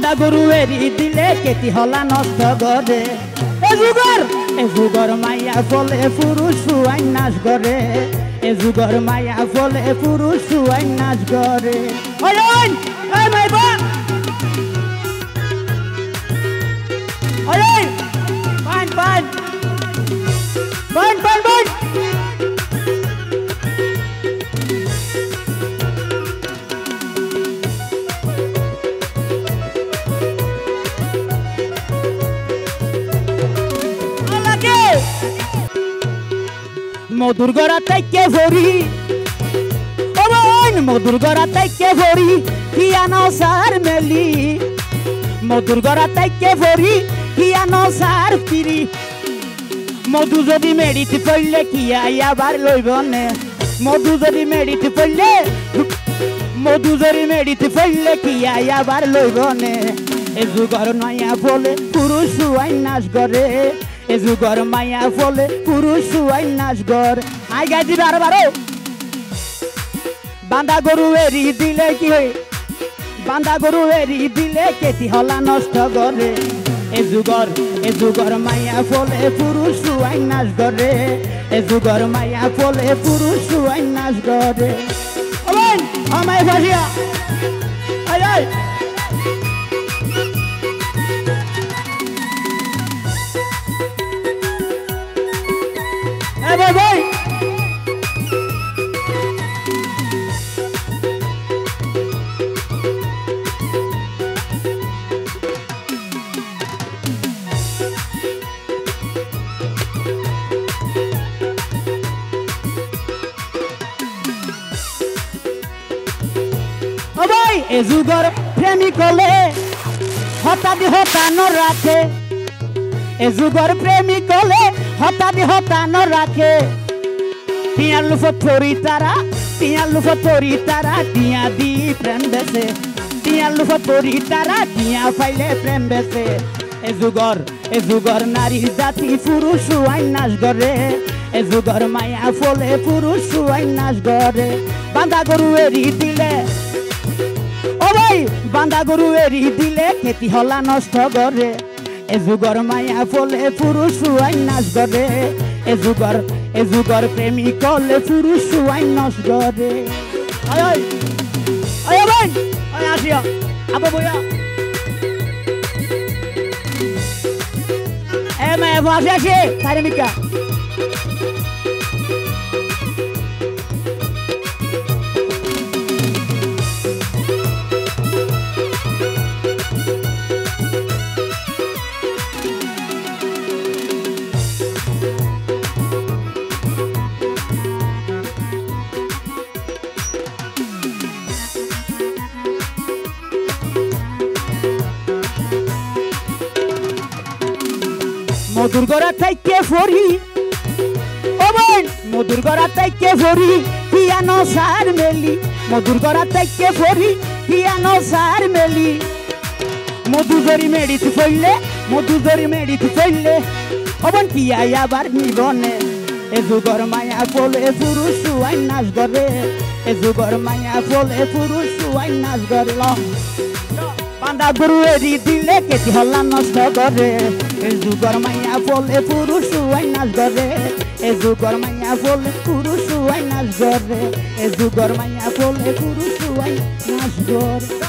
বান্দা গরু এরি দিলে কেতি হলা নষ্ট করে এ যুগর মাইয়া ফলে পুরুষ সুয়াই নাশ করে এ যুগর মাইয়া ফলে পুরুষ সুয়াই নাশ করে মধুর গড়া তাইকে ভরি মধুর গড়া তাইকে ভরি কিয়ানো সার মেলি মধুর গড়া তাইকে ভরি কিয়ানো সার ফিরি মধু যদি মেডিতে পড়লে কি আবার লইব নে মধু যদি মেডিতে পড়লে কি আবার লইব নে এ যুগর নয়া বলে পুরুষ সুয়াই নাশ করে এ যুগর মায়া ফলে পুরুষ সুয়াই নাশ করে আই গাইছি বারো বান্দা গরু এরি দিলে কি হয় বান্দা গরু এরি দিলে কেতি হলা নষ্ট করে এ যুগর মায়া ফলে পুরুষ সুয়াই নাশ করে এ যুগর মায়া ফলে পুরুষ সুয়াই নাশ করে আমায় ভাসিয়া আয় ভাই এ যুগর প্রেমিক হলে হঠাৎ হতানো রাখে এ যুগর প্রেমিক হলে হঠাৎ হতানো রাখে টিয়া লুফরি তারা টিয়া দি প্রেম বেসে টিয়া লুফরি তারা টিয়া পাইলে প্রেম বেসে এ যুগর নারী জাতি পুরুষ সুয়াই নাশ করে এ যুগর মায়া ফলে পুরুষ সুয়াই নাশ করে বান্দা গরু এরি দিলে বান্দা গরু এরি দিলে খেতি হলা নষ্ট করে এ যুগর মায়া ফলে পুরুষ সুয়াই নাশ করে এ যুগর প্রেমিক হলে পুরুষ সুয়াই নষ্ট করে আসিয়া আবার বইয়া এ মেয়ে আসি আসি প্রেমিকা মধুর গড়া তাইকে ভরি মধুর গড়া তাইকে ভরি কিয়ানো সার মেলি মধুর গড়া তাইকে ভরি কিয়ানো সার মেলি মধু জরি মেডিতে পড়লে অবন কি আবার নিবনে এ যুগর মায়া ফলে পুরুষ সুয়াই নাশ করে এ যুগর মায়া ফলে পুরুষ সুয়াই নাশ করে বান্দা গরু এরি দিলে কেতি হলা নষ্ট করে এ যুগর মায়া ফলে পুরুষ সুয়াই নাশ করে এ যুগর মায়া ফলে পুরুষ সুয়াই নাশ করে এ যুগর মায়া ফলে পুরুষ সুয়াই নাশ করে